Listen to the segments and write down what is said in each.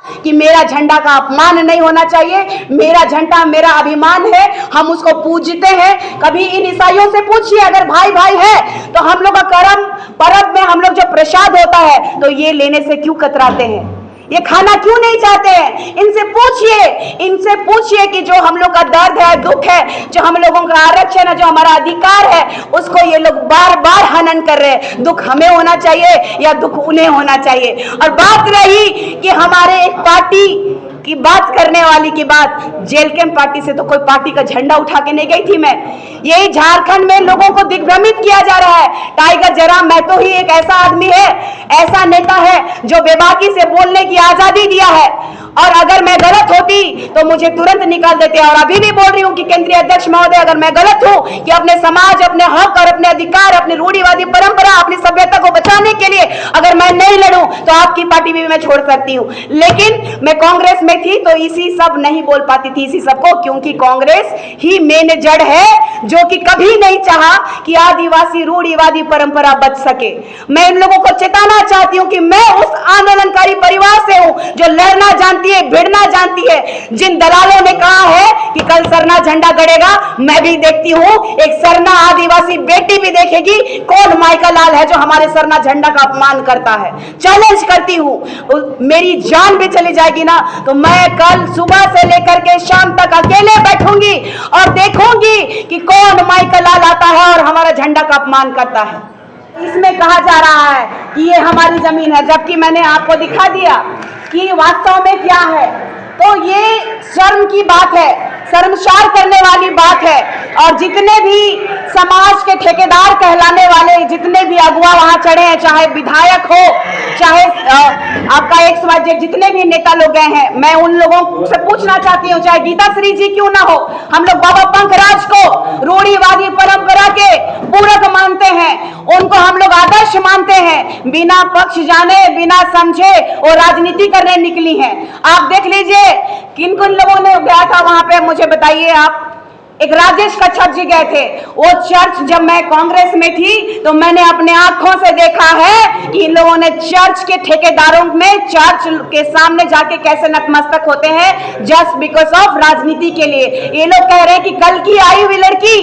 कि मेरा झंडा का अपमान नहीं होना चाहिए, मेरा झंडा मेरा अभिमान है, हम उसको पूजते हैं। कभी इन ईसाइयों से पूछिए, अगर भाई भाई है तो हम लोग का कर्म पर्व में हम लोग जो प्रसाद होता है तो ये लेने से क्यों कतराते हैं, ये खाना क्यों नहीं चाहते हैं? इनसे पूछिए कि जो हम लोग का दर्द है, दुख है, जो हम लोगों का आरक्षण है, जो हमारा अधिकार है, उसको ये लोग बार बार हनन कर रहे हैं। दुख हमें होना चाहिए या दुख उन्हें होना चाहिए? और बात रही कि हमारे एक पार्टी की बात करने वाली की बात, जेल कैंप पार्टी से तो कोई पार्टी का झंडा उठा के नहीं गई थी मैं। यही झारखंड में लोगों को दिग्भ्रमित किया जा रहा है। टाइगर जयराम महतो ही एक ऐसा आदमी है, ऐसा नेता है जो बेबाकी से बोलने की आजादी दिया है, और अगर मैं गलत होती तो मुझे तुरंत निकाल देते। और अभी भी बोल रही हूँ कि केंद्रीय अध्यक्ष महोदय, अगर मैं गलत हूँ कि अपने समाज, अपने हक और अपने अधिकार, अपनी रूढ़िवादी परंपरा, अपनी सभ्यता को बचाने के लिए अगर मैं नहीं लड़ूं तो आपकी पार्टी भी मैं छोड़ सकती हूँ। लेकिन मैं कांग्रेस में थी तो इसी सब नहीं बोल पाती थी इसी सबको, क्योंकि कांग्रेस ही मेन जड़ है जो कि कभी नहीं चाहा कि आदिवासी रूढ़िवादी परंपरा बच सके। मैं इन लोगों को चेताना चाहती हूँ कि मैं उस आंदोलनकारी परिवार से हूँ जो लड़ना जानती है, भिड़ना जानती है। जिन दलालों ने कहा है कि कल सरना झंडा गड़ेगा, मैं भी देखती हूँ, एक सरना आदिवासी बेटी भी देखेगी कौन माइका लाल है जो हमारे सरना झंडा का अपमान करता है। चैलेंज करती हूँ, मेरी जान भी चली जाएगी ना तो मैं कल सुबह से लेकर के शाम तक अकेले बैठूंगी और देखूंगी कि कौन माइका लाल आता है और हमारा झंडा का अपमान करता है। इसमें कहा जा रहा है कि ये हमारी जमीन है, जबकि मैंने आपको दिखा दिया कि वास्तव में क्या है। तो ये शर्म की बात है, शर्मसार करने वाली बात है। और जितने भी समाज के ठेकेदार कहलाने वाले जितने भी अगुआ वहां चढ़े हैं, चाहे विधायक हो, चाहे आपका एक जितने भी नेता लोग गए हैं, मैं उन लोगों से पूछना चाहती हूँ, चाहे गीता श्री जी क्यों ना हो, हम लोग बाबा पंकराज को रूढ़िवादी परंपरा के पूरक मानते हैं, उनको हम लोग आदर्श मानते हैं। बिना पक्ष जाने, बिना समझे वो राजनीति करने निकली हैं। आप देख लीजिए किन किन लोगों ने गया था वहां पे, मुझे बताइए आप। एक राजेश कच्छप जी गए थे। वो चर्च, जब मैं कांग्रेस में थी तो मैंने अपने आंखों से देखा है कि इन लोगों ने चर्च के ठेकेदारों में चर्च के सामने जाके कैसे नतमस्तक होते हैं जस्ट बिकॉज ऑफ राजनीति के लिए। ये लोग कह रहे हैं कि कल की आई हुई लड़की,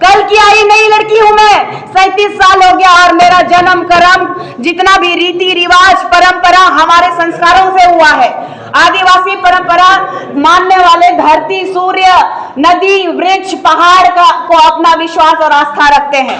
कल की आई नई लड़की हूं मैं, 37 साल हो गया और मेरा जन्म कर्म जितना भी रीति रिवाज परंपरा हमारे संस्कारों से हुआ है। आदिवासी परंपरा मानने वाले धरती, सूर्य, नदी, वृक्ष, पहाड़ को अपना विश्वास और आस्था रखते हैं।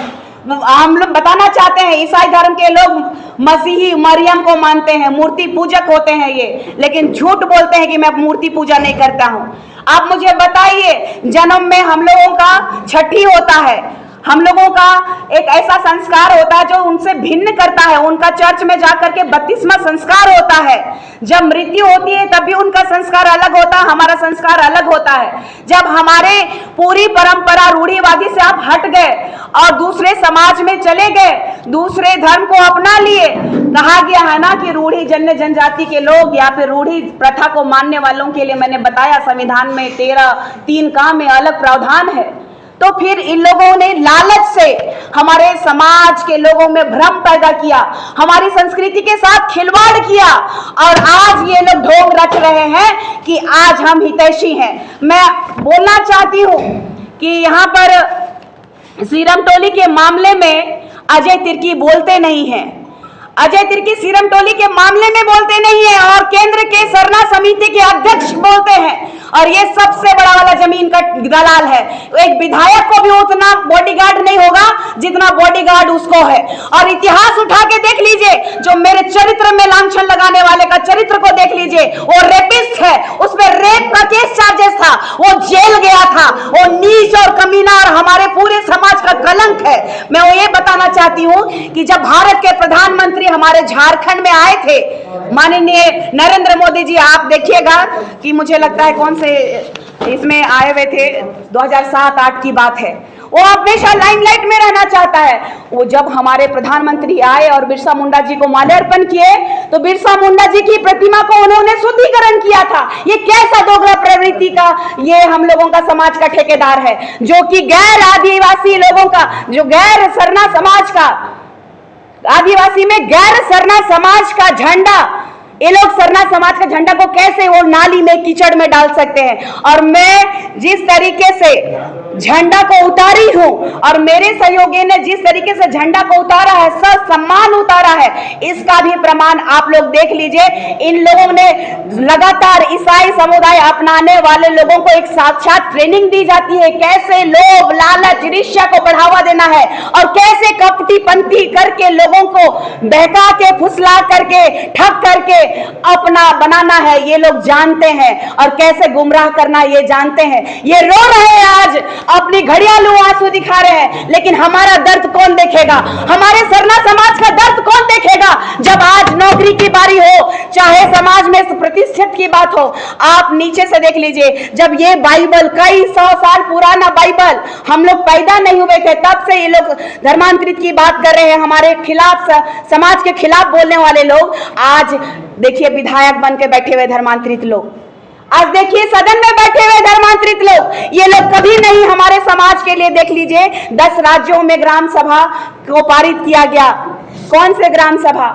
हम लोग बताना चाहते हैं, ईसाई धर्म के लोग मसीही मरियम को मानते हैं, मूर्ति पूजक होते हैं ये, लेकिन झूठ बोलते हैं कि मैं मूर्ति पूजा नहीं करता हूं। आप मुझे बताइए, जन्म में हम लोगों का छठी होता है, हम लोगों का एक ऐसा संस्कार होता है जो उनसे भिन्न करता है। उनका चर्च में जाकर के 32वां संस्कार होता है। जब मृत्यु होती है तब भी उनका संस्कार अलग होता है, हमारा संस्कार अलग होता है। जब हमारे पूरी परंपरा रूढ़िवादी से आप हट गए और दूसरे समाज में चले गए, दूसरे धर्म को अपना लिए, कहा गया है ना कि रूढ़ी जन्य जनजाति के लोग या फिर रूढ़ी प्रथा को मानने वालों के लिए, मैंने बताया संविधान में 13(3) का में अलग प्रावधान है। तो फिर इन लोगों ने लालच से हमारे समाज के लोगों में भ्रम पैदा किया, हमारी संस्कृति के साथ खिलवाड़ किया, और आज ये लोग ढोंग रच रहे हैं कि आज हम हितैषी हैं। मैं बोलना चाहती हूं कि यहाँ पर सीरम टोली के मामले में अजय तिर्की बोलते नहीं हैं। अजय तिर्की सीरम टोली के मामले में बोलते नहीं है और केंद्र के सरना समिति के अध्यक्ष बोलते हैं, और ये सबसे बड़ा वाला जमीन का दलाल है। एक विधायक को भी उतना बॉडीगार्ड नहीं होगा जितना बॉडीगार्ड उसको है। और इतिहास उठा के देख लीजिए, जो मेरे चरित्र में लांछन लगाने वाले का चरित्र को देख लीजिए, वो रेपिस्ट है, उस पर रेप का केस चार्जेस था, वो जेल गया था, वो नीच और कमीना और हमारे पूरे समाज का कलंक है। मैं वो ये बताना चाहती हूँ कि जब भारत के प्रधानमंत्री हमारे झारखंड में आए थे, माननीय नरेंद्र मोदी जी, आप देखिएगा कि मुझे लगता है कौन से इसमें आए हुए थे, 2007-8 की बात है। वो हमेशा लाइमलाइट में रहना चाहता है। वो जब हमारे प्रधानमंत्री आए और बिरसा मुंडा जी को माल्यार्पण किए तो बिरसा मुंडा जी की प्रतिमा को उन्होंने शुद्धिकरण किया था। ये कैसा दोगला प्रवृत्ति का ये हम लोगों का समाज का ठेकेदार है, जो कि गैर आदिवासी लोगों का, जो गैर सरना समाज का, आदिवासी में गैर सरना समाज का झंडा ये लोग सरना समाज का झंडा को कैसे वो नाली में कीचड़ में डाल सकते हैं। और मैं जिस तरीके से झंडा को उतारी हूं और मेरे सहयोगी ने जिस तरीके से झंडा को उतारा है, सम्मान उतारा है, इसका भी प्रमाण आप लोग देख लीजिए। इन लोगों ने लगातार ईसाई समुदाय अपनाने वाले लोगों को एक साक्षात ट्रेनिंग दी जाती है, कैसे लोभ लालच ईर्ष्या को बढ़ावा देना है और कैसे कपटीपंथी करके लोगों को बहका के फुसला करके ठग करके अपना बनाना है, ये लोग जानते हैं। और कैसे गुमराह करना ये जानते हैं। ये रो रहे हैं, आज अपनी घड़ियालू आंसू दिखा रहे हैं, लेकिन हमारा दर्द कौन देखेगा? हमारे सरना समाज का दर्द कौन देखेगा? जब आज नौकरी की बारी हो, चाहे समाज में प्रतिष्ठित की बात हो, आप नीचे से देख लीजिए। जब ये बाइबल कई 100 साल पुराना बाइबल, हम लोग पैदा नहीं हुए थे तब से ये लोग धर्मांतरित की बात कर रहे हैं, हमारे खिलाफ, समाज के खिलाफ बोलने वाले लोग। आज देखिए विधायक बन के बैठे हुए धर्मांतरित लोग, आज देखिए सदन में बैठे हुए धर्मांतरित लोग, ये लोग कभी नहीं हमारे समाज के लिए। देख लीजिए 10 राज्यों में ग्राम सभा को पारित किया गया। कौन से ग्राम सभा?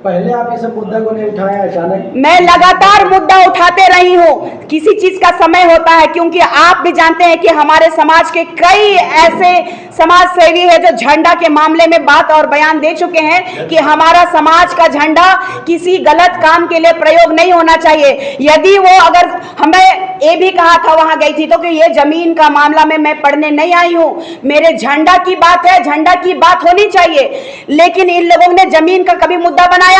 पहले आप इस मुद्दा को नहीं उठाया, अचानक। मैं लगातार मुद्दा उठाते रही हूँ, किसी चीज का समय होता है, क्योंकि आप भी जानते हैं कि हमारे समाज के कई ऐसे समाज सेवी है जो झंडा के मामले में बात और बयान दे चुके हैं कि हमारा समाज का झंडा किसी गलत काम के लिए प्रयोग नहीं होना चाहिए। यदि वो, अगर हमें ये भी कहा था, वहां गई थी तो कि ये जमीन का मामला में मैं पढ़ने नहीं आई हूँ, मेरे झंडा की बात है, झंडा की बात होनी चाहिए। लेकिन इन लोगों ने जमीन का कभी मुद्दा बनाया,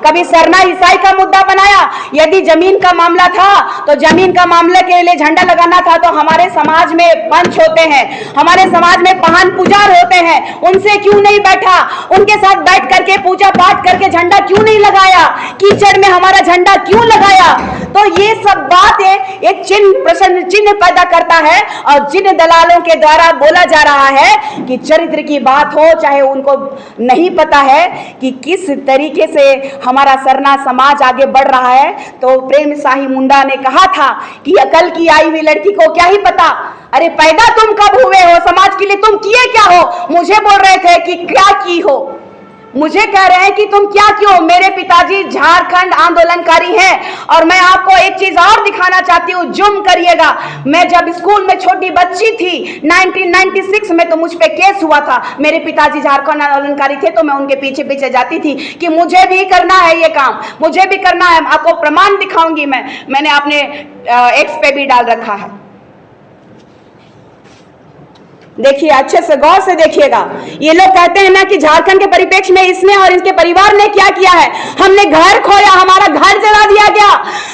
कभी सरना ईसाई का मुद्दा बनाया। यदि जमीन का मामला था तो जमीन का मामले के लिए झंडा लगाना था तो हमारे समाज में पंच होते हैं, हमारे समाज में पहान पुजार होते हैं, उनसे क्यों नहीं बैठा? उनके साथ बैठ करके पूजा पाठ करके झंडा क्यों नहीं लगाया? कीचड़ में हमारा झंडा क्यों लगाया? तो ये सब बातें एक प्रश्न चिन्ह पैदा करता है और जिन दलालों के द्वारा बोला जा रहा है कि चरित्र की बात हो, चाहे उनको नहीं पता है कि किस तरीके से हमारा सरना समाज आगे बढ़ रहा है। तो प्रेम शाही मुंडा ने कहा था कि अकल की आई हुई लड़की को क्या ही पता। अरे पैदा तुम कब हुए हो? समाज के लिए तुम किए क्या हो? मुझे बोल रहे थे कि क्या की हो, मुझे कह रहे हैं कि तुम क्या क्यों। मेरे पिताजी झारखंड आंदोलनकारी हैं और मैं आपको एक चीज और दिखाना चाहती हूँ, जुम करिएगा। मैं जब स्कूल में छोटी बच्ची थी 1996 में, तो मुझ पे केस हुआ था। मेरे पिताजी झारखंड आंदोलनकारी थे तो मैं उनके पीछे पीछे जाती थी कि मुझे भी करना है ये काम, मुझे भी करना है। आपको प्रमाण दिखाऊंगी, मैंने अपने एक्स पे भी डाल रखा है, देखिए अच्छे से गौर से देखिएगा। ये लोग कहते हैं ना कि झारखंड के परिप्रेक्ष्य में इसने और इसके परिवार ने क्या किया है। हमने घर खोया, हमारा घर जला दिया गया,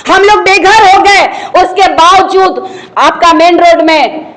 हम लोग बेघर हो गए। उसके बावजूद आपका मेन रोड में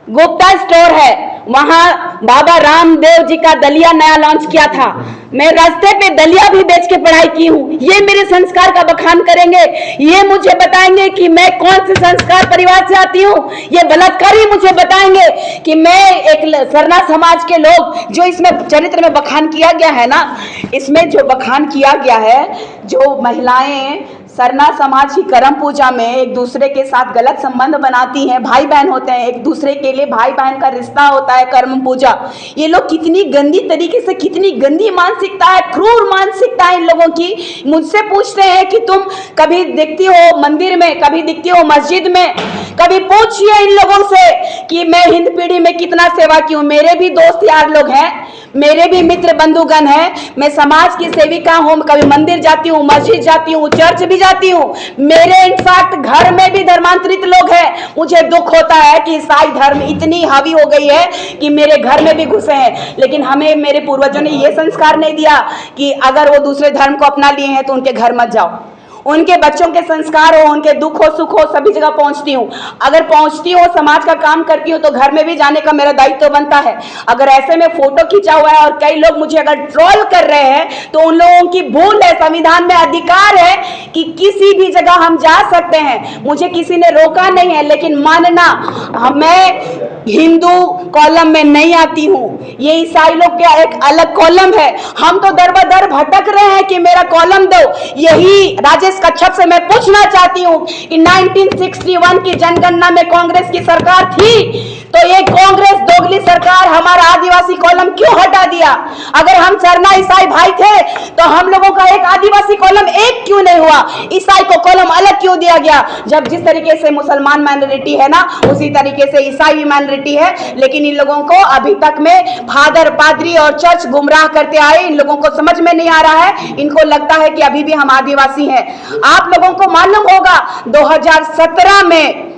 गुप्ता स्टोर है, वहां बाबा रामदेव जी का दलिया नया लॉन्च किया था। मैं रास्ते पे दलिया भी बेच के पढ़ाई की हूँ। ये मेरे संस्कार का बखान करेंगे, ये मुझे बताएंगे कि मैं कौन से संस्कार परिवार से आती हूँ। ये बलात्कारी मुझे बताएंगे कि मैं एक सरना समाज के लोग, जो इसमें चरित्र में बखान किया गया है ना, इसमें जो बखान किया गया है, जो महिलाएं सरना समाज की करम पूजा में एक दूसरे के साथ गलत संबंध बनाती हैं, भाई बहन होते हैं, एक दूसरे के लिए भाई बहन का रिश्ता होता है कर्म पूजा। ये लोग कितनी गंदी तरीके से, कितनी गंदी मानसिकता है, क्रूर मानसिकता है इन लोगों की। मुझसे पूछते हैं कि तुम कभी दिखती हो मंदिर में, कभी दिखती हो मस्जिद में, कभी पूछिए इन लोगों से कि मैं हिंद पीढ़ी में कितना सेवा की हूँ। मेरे भी दोस्त यार लोग हैं, मेरे भी मित्र बंधुगण हैं, मैं समाज की सेविका हूँ, कभी मंदिर जाती हूँ, मस्जिद जाती हूँ, चर्च भी जाती हूँ। मेरे इनफैक्ट घर में भी धर्मांतरित लोग हैं। मुझे दुख होता है कि ईसाई धर्म इतनी हावी हो गई है कि मेरे घर में भी घुसे हैं, लेकिन हमें मेरे पूर्वजों ने ये संस्कार नहीं दिया कि अगर वो दूसरे धर्म को अपना लिए हैं तो उनके घर मत जाओ। उनके बच्चों के संस्कार हो, उनके दुख हो सुख हो, सभी जगह पहुंचती हूँ। अगर पहुंचती हो, समाज का काम करती हूँ, तो घर में भी जाने का मेरा दायित्व बनता है। अगर ऐसे में फोटो खींचा हुआ है और कई लोग मुझे अगर ट्रोल कर रहे हैं तो उन लोगों की भूल है। संविधान में अधिकार है कि किसी भी जगह हम जा सकते हैं, मुझे किसी ने रोका नहीं है, लेकिन मानना मैं हिंदू कॉलम में नहीं आती हूँ, ये ईसाई लोग का एक अलग कॉलम है। हम तो दर बदर भटक रहे हैं कि मेरा कॉलम दो। यही राजेश कच्छप से मैं पूछना चाहती हूँ कि 1961 की जनगणना में कांग्रेस की सरकार थी, तो ये कांग्रेस दोगली सरकार हमारा आदिवासी कॉलम क्यों हटा दिया? अगर हम सरना ईसाई भाई थे तो हम लोगों का एक आदिवासी कॉलम एक क्यों नहीं हुआ? ईसाई को कॉलम अलग क्यों दिया गया? जब जिस तरीके से मुसलमान माइनॉरिटी है ना, उसी तरीके से ईसाई भी माइनॉरिटी है, लेकिन इन लोगों को अभी तक में फादर, पादरी और चर्च गुमराह करते आए। इन लोगों को समझ में नहीं आ रहा है, इनको लगता है कि अभी भी हम आदिवासी हैं। आप लोगों को मालूम होगा 2017 में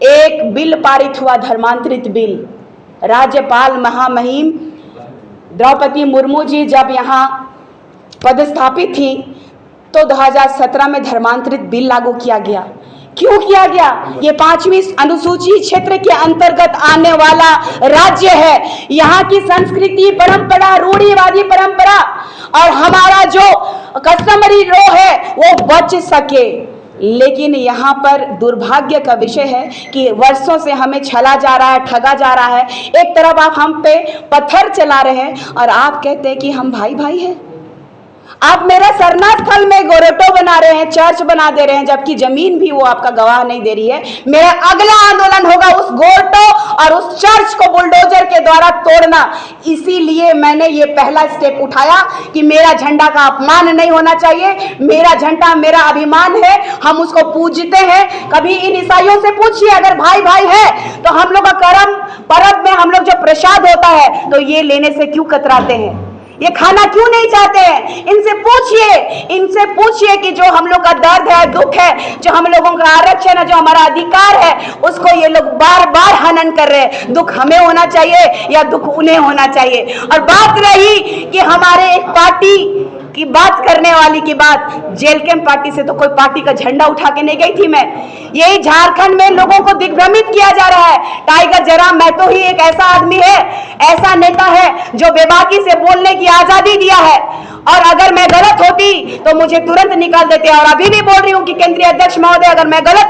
एक बिल पारित हुआ, धर्मांतरित बिल। राज्यपाल महामहिम द्रौपदी मुर्मू जी जब यहाँ पदस्थापित थी तो 2017 में धर्मांतरित बिल लागू किया गया। क्यों किया गया? ये 5वीं अनुसूची क्षेत्र के अंतर्गत आने वाला राज्य है। यहाँ की संस्कृति, परंपरा, रूढ़िवादी परंपरा और हमारा जो कस्टमरी लॉ है वो बच सके। लेकिन यहाँ पर दुर्भाग्य का विषय है कि वर्षों से हमें छला जा रहा है, ठगा जा रहा है। एक तरफ आप हम पे पत्थर चला रहे हैं और आप कहते हैं कि हम भाई भाई हैं। आप मेरा सरना स्थल में गोरेटो बना रहे हैं, चर्च बना दे रहे हैं, जबकि जमीन भी वो आपका गवाह नहीं दे रही है। मेरा अगला आंदोलन होगा उस गोरेटो और उस चर्च को बुलडोजर के द्वारा तोड़ना। इसीलिए मैंने ये पहला स्टेप उठाया कि मेरा झंडा का अपमान नहीं होना चाहिए। मेरा झंडा मेरा अभिमान है, हम उसको पूजते हैं। कभी इन ईसाइयों से पूछिए, अगर भाई भाई है तो हम लोग का कर्म परब में हम लोग जो प्रसाद होता है तो ये लेने से क्यों कतराते हैं? ये खाना क्यों नहीं चाहते हैं? इनसे पूछिए कि जो हम लोग का दर्द है, दुख है, जो हम लोगों का आरक्षण है, जो हमारा अधिकार है, उसको ये लोग बार बार हनन कर रहे हैं। दुख हमें होना चाहिए या दुख उन्हें होना चाहिए? और बात रही कि हमारे एक पार्टी की बात करने वाली की बात, जेल कैंप पार्टी से तो कोई पार्टी का झंडा उठा के नहीं गई थी मैं। यही झारखंड में लोगों को दिग्भ्रमित किया जा रहा है। टाइगर जयराम महतो ही एक ऐसा आदमी है, ऐसा नेता है जो बेबाकी से बोलने की आजादी दिया है। और अगर मैं गलत होती तो मुझे तुरंत निकाल देते। और अभी भी बोल रही हूँ कि केंद्रीय अध्यक्ष महोदय, अगर मैं गलत